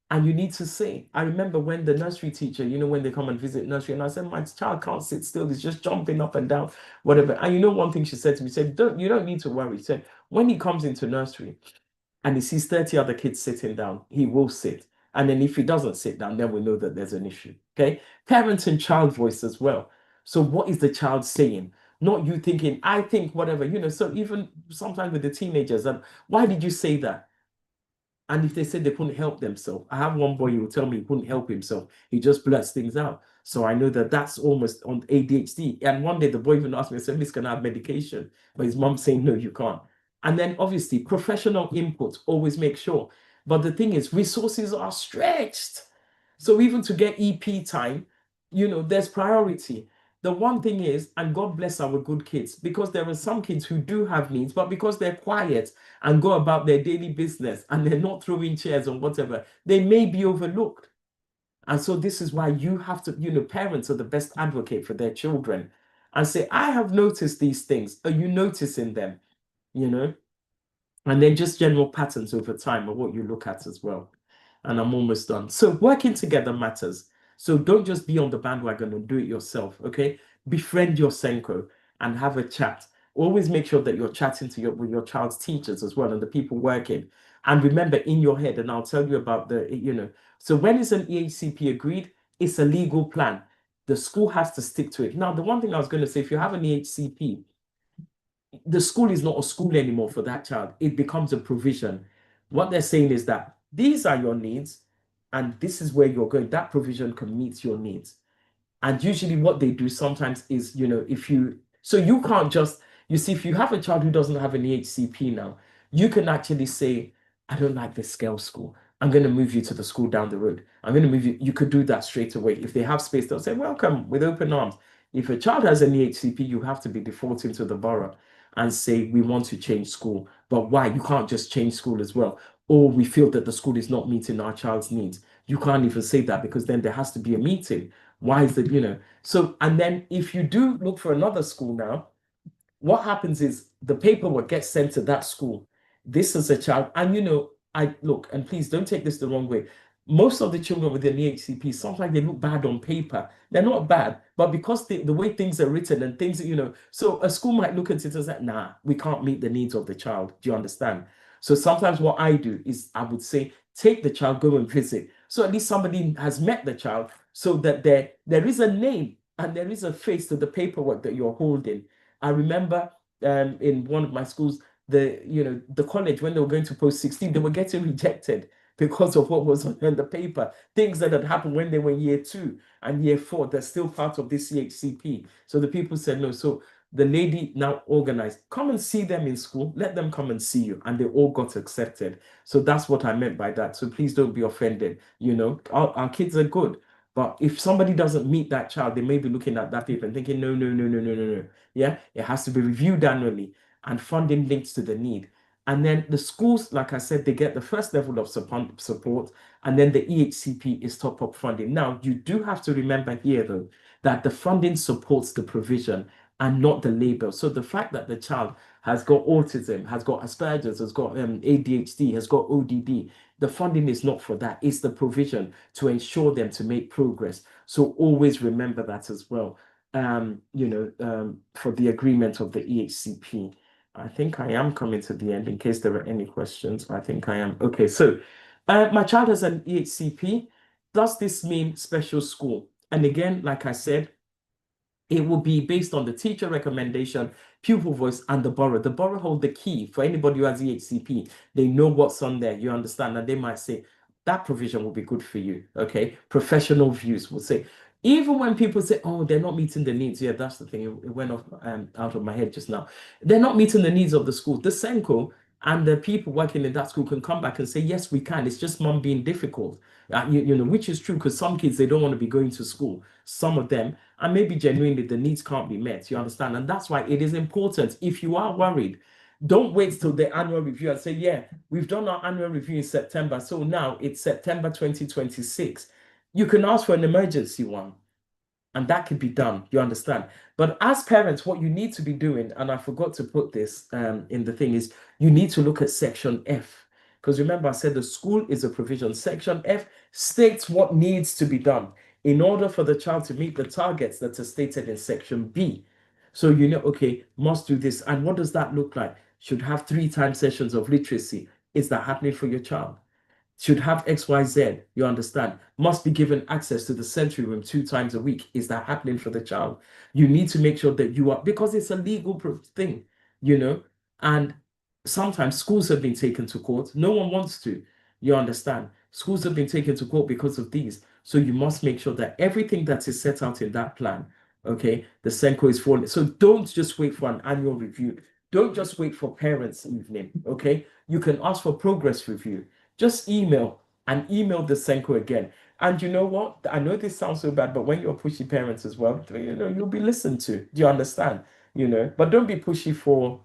and you need to say. I remember when the nursery teacher, when they come and visit nursery, and I said, my child can't sit still, he's just jumping up and down, whatever. And one thing she said to me, said, you don't need to worry. She said, when he comes into nursery, and he sees 30 other kids sitting down, he will sit. And then if he doesn't sit down, then we know that there's an issue. Okay. Parent and child voice as well. So what is the child saying? Not you thinking, I think whatever, so even sometimes with the teenagers, and why did you say that? And if they said they couldn't help themselves, I have one boy who will tell me he couldn't help himself. He just blurts things out. So I know that that's almost on ADHD. And one day the boy even asked me, I said, "This can I have medication?" But his mom saying, "No, you can't." And then obviously professional input, always make sure. But the thing is, resources are stretched. So even to get EP time, there's priority. The one thing is, and God bless our good kids, because there are some kids who do have needs, but because they're quiet and go about their daily business and they're not throwing chairs or whatever, they may be overlooked. And so this is why you have to, parents are the best advocate for their children, and say, I have noticed these things. Are you noticing them? You know? And then just general patterns over time are what you look at as well. And I'm almost done. So working together matters. So don't just be on the bandwagon and do it yourself. Okay. Befriend your Senko and have a chat. Always make sure that you're chatting with your child's teachers as well and the people working. And remember in your head, and I'll tell you about so when is an EHCP agreed? It's a legal plan. The school has to stick to it. Now, the one thing I was going to say, if you have an EHCP, the school is not a school anymore for that child. It becomes a provision. What they're saying is that these are your needs, and this is where you're going. That provision can meet your needs. And usually what they do sometimes is, if so you can't just, you see, if you have a child who doesn't have an EHCP now, you can actually say, I don't like this scale school. I'm going to move you to the school down the road. I'm going to move you. You could do that straight away. If they have space, they'll say, welcome with open arms. If a child has an EHCP, you have to be defaulting to the borough and say, we want to change school. But why? You can't just change school as well. Or we feel that the school is not meeting our child's needs. You can't even say that, because then there has to be a meeting. Why is it, So, and then if you do look for another school now, what happens is the paperwork gets sent to that school. This is a child, and I look, and please don't take this the wrong way. Most of the children within the HCP, sometimes they look bad on paper. They're not bad, but because the way things are written and things, so a school might look at it and say, nah, we can't meet the needs of the child. Do you understand? So sometimes what I do is I would say, take the child, go and visit. So at least somebody has met the child, so that there is a name and there is a face to the paperwork that you're holding. I remember in one of my schools, the college, when they were going to post 16, they were getting rejected because of what was on the paper. Things that had happened when they were in year 2 and year 4, they're still part of this CHCP. So the people said no. So the lady now organized, come and see them in school, let them come and see you. And they all got accepted. So that's what I meant by that. So please don't be offended. Our kids are good. But if somebody doesn't meet that child, they may be looking at that paper and thinking, no, no, no, no, no, no, no. Yeah, it has to be reviewed annually, and funding links to the need. And then the schools, like I said, they get the first level of support, and then the EHCP is top up funding. Now, you do have to remember here, though, that the funding supports the provision and not the label. So the fact that the child has got autism, has got Asperger's, has got ADHD, has got ODD, the funding is not for that. It's the provision to ensure them to make progress. So always remember that as well. For the agreement of the EHCP. I think I am coming to the end in case there are any questions. I think I am. Okay, so my child has an EHCP. Does this mean special school? And again, like I said, It will be based on the teacher recommendation, pupil voice, and the borough. The borough hold the key for anybody who has EHCP. They know what's on there. You understand? And they might say, that provision will be good for you. Okay. Professional views will say, even when people say, oh, they're not meeting the needs. Yeah, that's the thing. It went off out of my head just now. They're not meeting the needs of the school. The SENCO and the people working in that school can come back and say, yes, we can. It's just mom being difficult. Which is true because some kids, they don't want to be going to school. Some of them, and maybe genuinely the needs can't be met. You understand? And that's why it is important. If you are worried, don't wait till the annual review and say, yeah, we've done our annual review in September. So now it's September 2026. You can ask for an emergency one and that could be done. You understand? But as parents, what you need to be doing, and I forgot to put this in the thing, is you need to look at section F. Because remember, I said the school is a provision. Section F states what needs to be done in order for the child to meet the targets that are stated in section B. So you know, okay, must do this. And what does that look like? Should have 3 time sessions of literacy. Is that happening for your child? Should have XYZ, you understand, must be given access to the sensory room 2 times a week. Is that happening for the child? You need to make sure that you are, because it's a legal thing, you know, and sometimes schools have been taken to court. No one wants to, you understand. Schools have been taken to court because of these. So you must make sure that everything that is set out in that plan, okay, the SENCO is falling. So don't just wait for an annual review. Don't just wait for parents' evening, okay? You can ask for progress review, just email the Senko again. And you know what? I know this sounds so bad, but when you're pushy parents as well, you'll be listened to. Do you understand? But don't be pushy for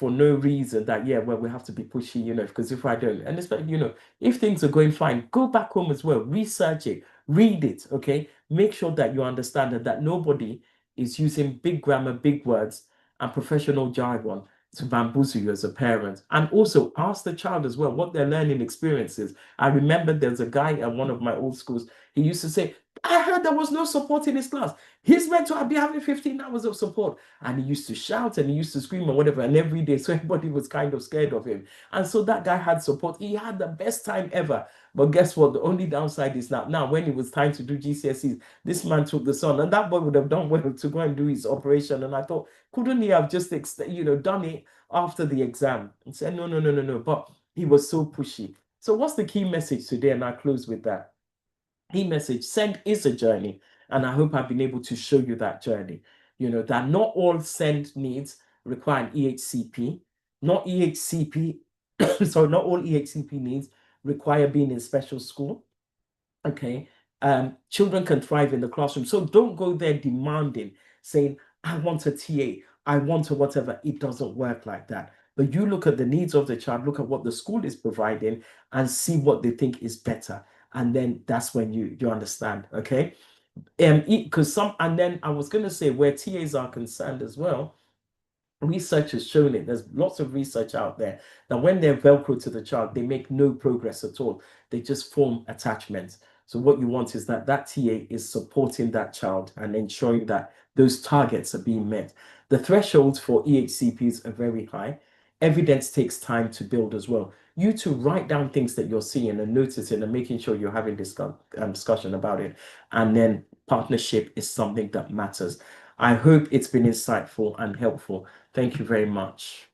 no reason that, yeah, well, we have to be pushy, because if I don't, and especially, if things are going fine, go back home as well, research it, read it, okay? Make sure that you understand that nobody is using big grammar, big words, and professional jargon to bamboozle you as a parent. And also ask the child as well what their learning experience is. I remember there's a guy at one of my old schools. He used to say, I heard there was no support in his class. He's meant to be having 15 hours of support. And he used to shout and he used to scream and whatever. And every day, so everybody was kind of scared of him. And so that guy had support. He had the best time ever. But guess what? The only downside is now when it was time to do GCSEs, this man took the son. And that boy would have done well to go and do his operation. And I thought, couldn't he have just done it after the exam? And said, no, no, no, no, no. But he was so pushy. So what's the key message today? And I close with that. Key message: send is a journey. And I hope I've been able to show you that journey. That not all send needs require an EHCP. Not EHCP, sorry, not all EHCP needs require being in special school. Okay. Children can thrive in the classroom. So don't go there demanding, saying, I want a TA, I want a whatever. It doesn't work like that. But you look at the needs of the child, look at what the school is providing, and see what they think is better. And then that's when you understand. Okay. Because and then I was gonna say where TAs are concerned as well, research has shown it. There's lots of research out there that when they're Velcro to the child, they make no progress at all. They just form attachments. So what you want is that TA is supporting that child and ensuring that those targets are being met. The thresholds for EHCPs are very high. Evidence takes time to build as well. You to write down things that you're seeing and noticing and making sure you're having discussion about it. And then partnership is something that matters. I hope it's been insightful and helpful. Thank you very much.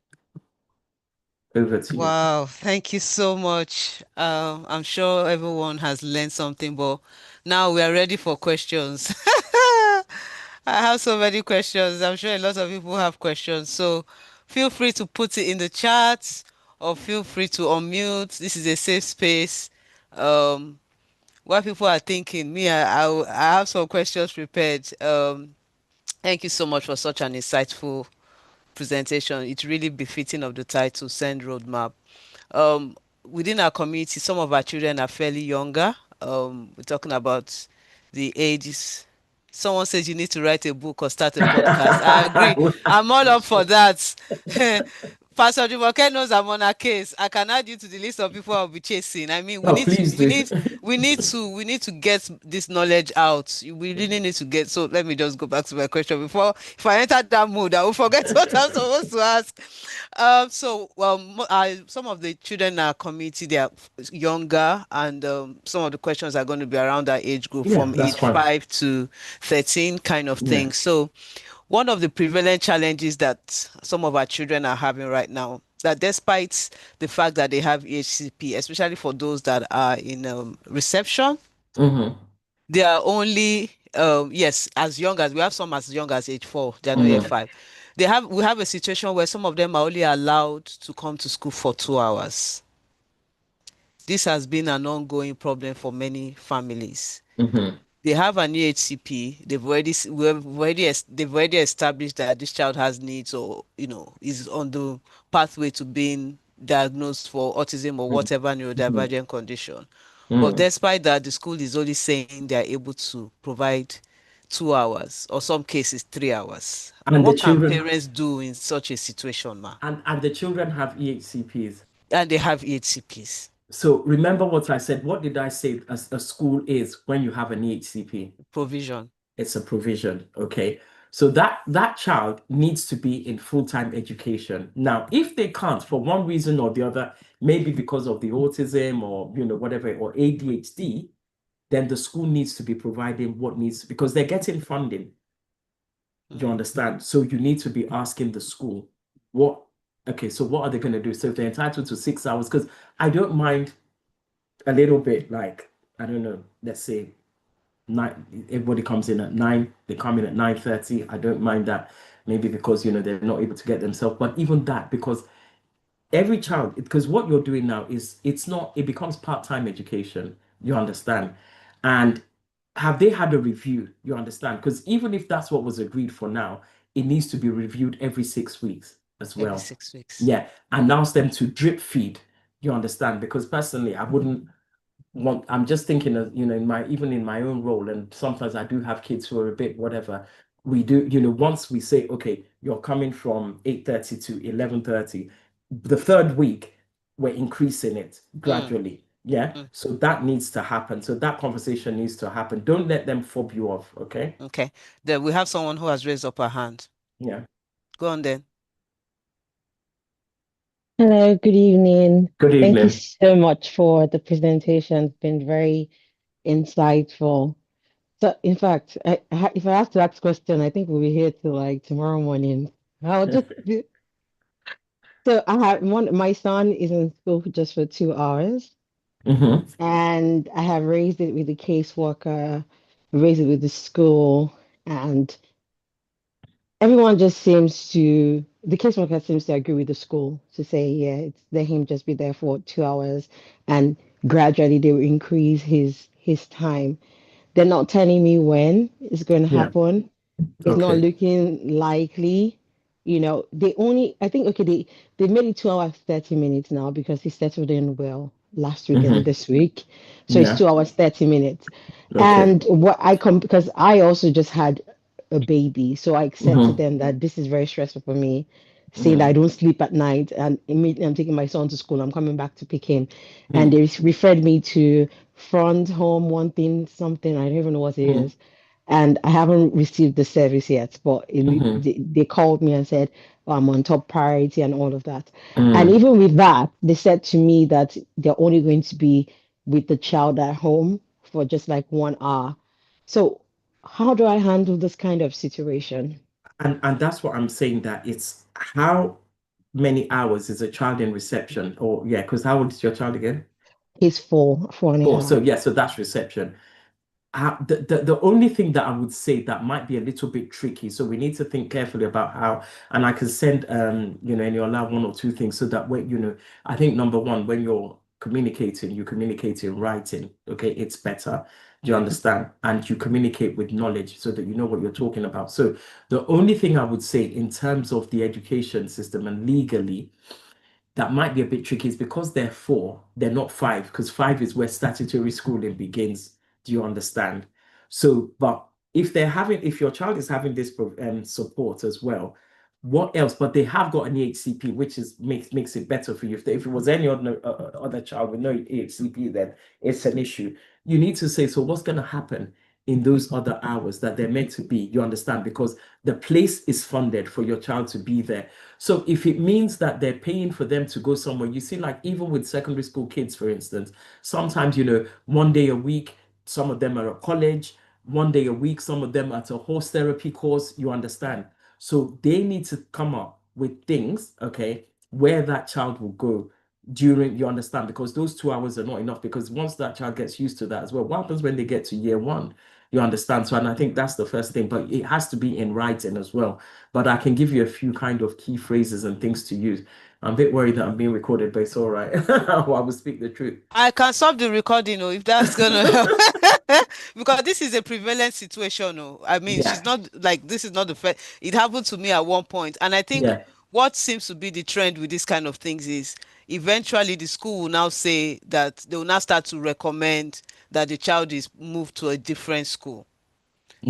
Over to you.
Wow, thank you so much. I'm sure everyone has learned something, but now we are ready for questions. I have so many questions. I'm sure a lot of people have questions. So feel free to put it in the chat or feel free to unmute. This is a safe space. Um, what people are thinking, I have some questions prepared. Thank you so much for such an insightful presentation. It's really befitting of the title, Send Roadmap. Um, Within our community, some of our children are fairly younger. We're talking about the ages. Someone says you need to write a book or start a podcast. I agree. I'm all up for that. Pastor Jumoke knows I'm on a case. I can add you to the list of people I'll be chasing. I mean, we
Oh,
need to,
please
we
do.
need, we need to get this knowledge out. We really need to get. So let me just go back to my question before, if I enter that mood, I will forget what I'm supposed to ask. Some of the children in our community, they are younger, and some of the questions are going to be around that age group,
Yeah,
from
that's
age
fine.
5 to 13, kind of
Yeah.
thing. So one of the prevalent challenges that some of our children are having right now, that despite the fact that they have EHCP, especially for those that are in reception,
Mm-hmm.
they are only yes, as young as we have some as young as age 4, they're not yet
Mm-hmm.
5. We have a situation where some of them are only allowed to come to school for 2 hours. This has been an ongoing problem for many families.
Mm-hmm.
They have an EHCP. They've already established that this child has needs, or is on the pathway to being diagnosed for autism or whatever
Mm-hmm.
neurodivergent condition. But
Mm.
despite that, the school is only saying they are able to provide 2 hours, or some cases 3 hours.
And the
What can
children
parents do in such a situation, ma?
and the children have EHCPs.
And they have EHCPs.
So remember what I said. What did I say a school is when you have an EHCP?
Provision.
It's a provision, okay? So that child needs to be in full-time education. Now, if they can't for one reason or the other, maybe because of the autism or whatever, or ADHD, then the school needs to be providing what needs, because they're getting funding. You
Mm,
understand? So you need to be asking the school what, okay, so what are they going to do? So if they're entitled to 6 hours, because I don't mind a little bit, like, I don't know, let's say nine, everybody comes in at 9, they come in at 9:30. I don't mind that, maybe because they're not able to get themselves, but even that, because every child, because what you're doing now is, it becomes part-time education, you understand? And have they had a review? You understand? Because even if that's what was agreed for now, it needs to be reviewed every 6 weeks as
every
well.
6 weeks.
Yeah, allows them to drip feed. You understand? Because personally, I wouldn't want. I'm just thinking of, in my, even in my own role, and sometimes I do have kids who are a bit whatever. We do, once we say, okay, you're coming from 8:30 to 11:30, the third week we're increasing it
Mm,
gradually. Yeah.
mm.
So that needs to happen. So that conversation needs to happen. Don't let them fob you off. Okay.
Okay. Then we have someone who has raised up her hand.
Yeah.
Go on then.
Hello, good evening.
Good
Thank you
evening.
so much for the presentation. It's been very insightful. So, in fact, if I have to ask question, I think we'll be here till like tomorrow morning. I'll just so I have one. My son is in school just for 2 hours,
Hmm.
and I have raised it with the caseworker, raised it with the school, and everyone just seems to, the caseworker seems to agree with the school to say, yeah, it's let him just be there for 2 hours, and gradually they will increase his time. They're not telling me when it's going to
Yeah.
happen. It's not
Okay.
looking likely. They only, I think, okay, they made it 2 hours, 30 minutes now because he settled in well last week and
Hmm.
this week. So it's
Yeah.
2 hours, 30 minutes.
Okay.
And what I come, because I also just had a baby. So I said to
Hmm.
them that this is very stressful for me, saying that I
Hmm.
don't sleep at night. And immediately I'm taking my son to school. I'm coming back to pick him. And
Hmm.
they referred me to front home, one thing, something, I don't even know what it
Hmm.
is, and I haven't received the service yet. But
Hmm.
they called me and said, oh, I'm on top priority and all of that. And
Hmm.
even with that, they said to me that they're only going to be with the child at home for just like 1 hour. So, how do I handle this kind of situation?
And that's what I'm saying, that it's how many hours is a child in reception? Or yeah, because how old is your child again?
He's four and a
4.
half.
So yeah, so that's reception. The only thing that I would say that might be a little bit tricky, so we need to think carefully about how, and I can send and you allow one or two things, so that when I think number one, when you're communicating, you communicate in writing, okay, it's better. Do you understand? And you communicate with knowledge so that you know what you're talking about. So the only thing I would say in terms of the education system and legally, that might be a bit tricky, is because they're 4, they're not 5, because 5 is where statutory schooling begins. Do you understand? So, but if your child is having this support as well, What else? But they have got an EHCP, which is makes it better for you. If it was any other child with no EHCP, then it's an issue. You need to say, so what's going to happen in those other hours that they're meant to be? You understand? Because the place is funded for your child to be there. So if it means that they're paying for them to go somewhere, you see, like even with secondary school kids, for instance, sometimes, 1 day a week, some of them are at college, 1 day a week, some of them at a horse therapy course, you understand? So they need to come up with things, okay, where that child will go during, you understand, because those 2 hours are not enough. Because once that child gets used to that as well, what happens when they get to year one? You understand? So, and I think that's the first thing, but it has to be in writing as well. But I can give you a few kind of key phrases and things to use. I'm a bit worried that I'm being recorded, but it's all right. Well, I will speak the truth.
I can stop the recording, if that's gonna help. Because this is a prevalent situation. I mean, she's
Yeah,
not like this is not the first. It happened to me at one point, and I think
yeah,
what seems to be the trend with this kind of things is eventually the school will now say that they will now start to recommend that the child is moved to a different school.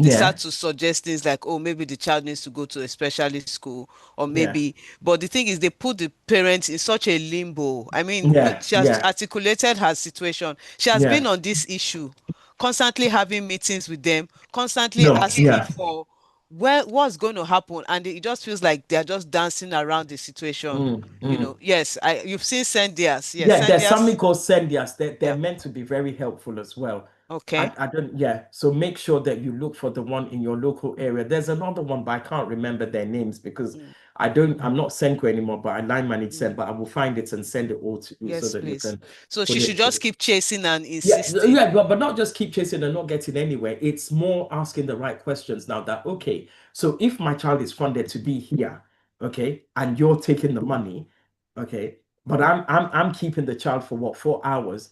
They start
yeah,
to suggest things like, oh, maybe the child needs to go to a specialist school, or
yeah,
maybe, but the thing is, they put the parents in such a limbo. I mean,
yeah,
she has
yeah,
articulated her situation. She has been
yeah.
on this issue, constantly having meetings with them, constantly
No,
asking
yeah.
for what's going to happen, and it just feels like they're just dancing around the situation.
Mm.
Yes, you've seen Sendias. Yes,
Yeah, there's something
Sendias.
called Sendias. They're
Yeah.
meant to be very helpful as well.
Okay.
I don't, yeah. So make sure that you look for the one in your local area. There's another one, but I can't remember their names because
Mm,
I'm not SENCO anymore, but I line manage
mm.
Sen, but I will find it and send it all to you so
Yes,
that you
please.
can
So she
put
should
it.
just keep chasing and
Yeah,
insisting.
yeah, but not just keep chasing and not getting anywhere. It's more asking the right questions now that, okay, so if my child is funded to be here, okay, and you're taking the money, okay, but I'm keeping the child for what, 4 hours.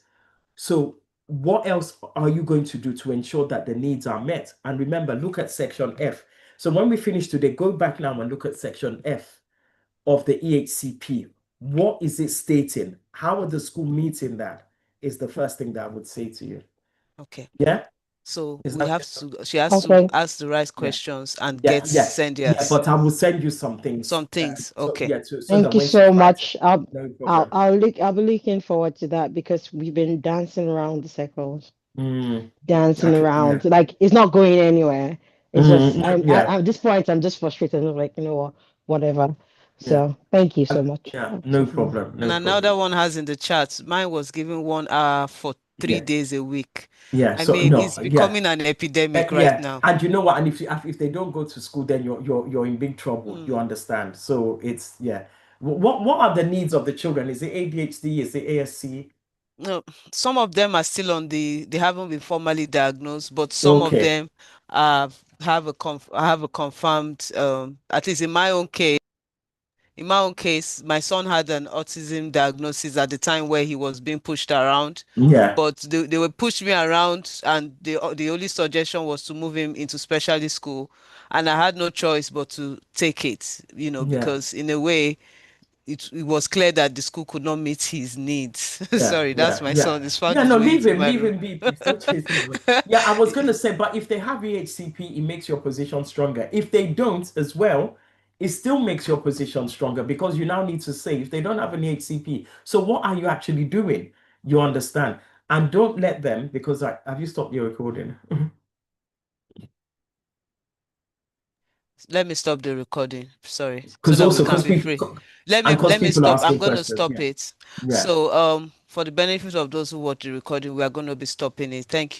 So what else are you going to do to ensure that the needs are met? And remember, look at section F. So when we finish today, go back now and look at section F of the EHCP. What is it stating? How are the school meeting that? Is the first thing that I would say to you.
Okay.
Yeah?
So
Is
we
that
have to, she has to
Okay.
ask the right
yeah?
questions and
Yeah,
get
yeah, yeah.
senders.
But I will send you some things.
Some things.
So
Okay.
yeah, so that
Thank you
when she's
so
writing,
much.
no problem.
I'll be looking forward to that because we've been dancing around the circles,
Mm,
dancing
yeah.
around. Like it's not going anywhere. It's just
Yeah,
at this point I'm just frustrated. I'm like, what, whatever.
yeah.
So thank you so much.
Yeah, no
Sophia.
problem,
And
no
another
problem.
one has in the chat, mine was given 1 hour for three
Yeah,
days a week.
yeah.
I
So
mean,
no,
it's
yeah.
becoming an epidemic right
Yeah,
now.
and you know what? And if they don't go to school, then you're in big trouble. You
Mm.
understand? So it's yeah. What are the needs of the children? Is it ADHD? Is it ASC?
No, some of them are still they haven't been formally diagnosed, but some of
Okay.
them have a confirmed, at least in my own case, my son had an autism diagnosis at the time where he was being pushed around,
Yeah,
but they were pushed me around, and the only suggestion was to move him into specialty school, and I had no choice but to take it,
yeah,
because in a way, it was clear that the school could not meet his needs.
yeah,
Sorry, that's
yeah,
my
yeah.
son. He's found
Yeah,
his
no,
way into my
leave
room.
him be, please. Don't chase him away. Yeah, I was gonna say, but if they have EHCP, it makes your position stronger. If they don't as well, it still makes your position stronger because you now need to say if they don't have an EHCP, so what are you actually doing? You understand? And don't let them, because have you stopped your recording?
Let me stop the recording. Sorry, so
Because
that we
also
can
because
be
people
free.
because
Let me
people are
stop. I'm
asking
going to
questions.
stop
Yeah,
it.
yeah.
So, for the benefit of those who watch the recording, we are going to be stopping it. Thank you.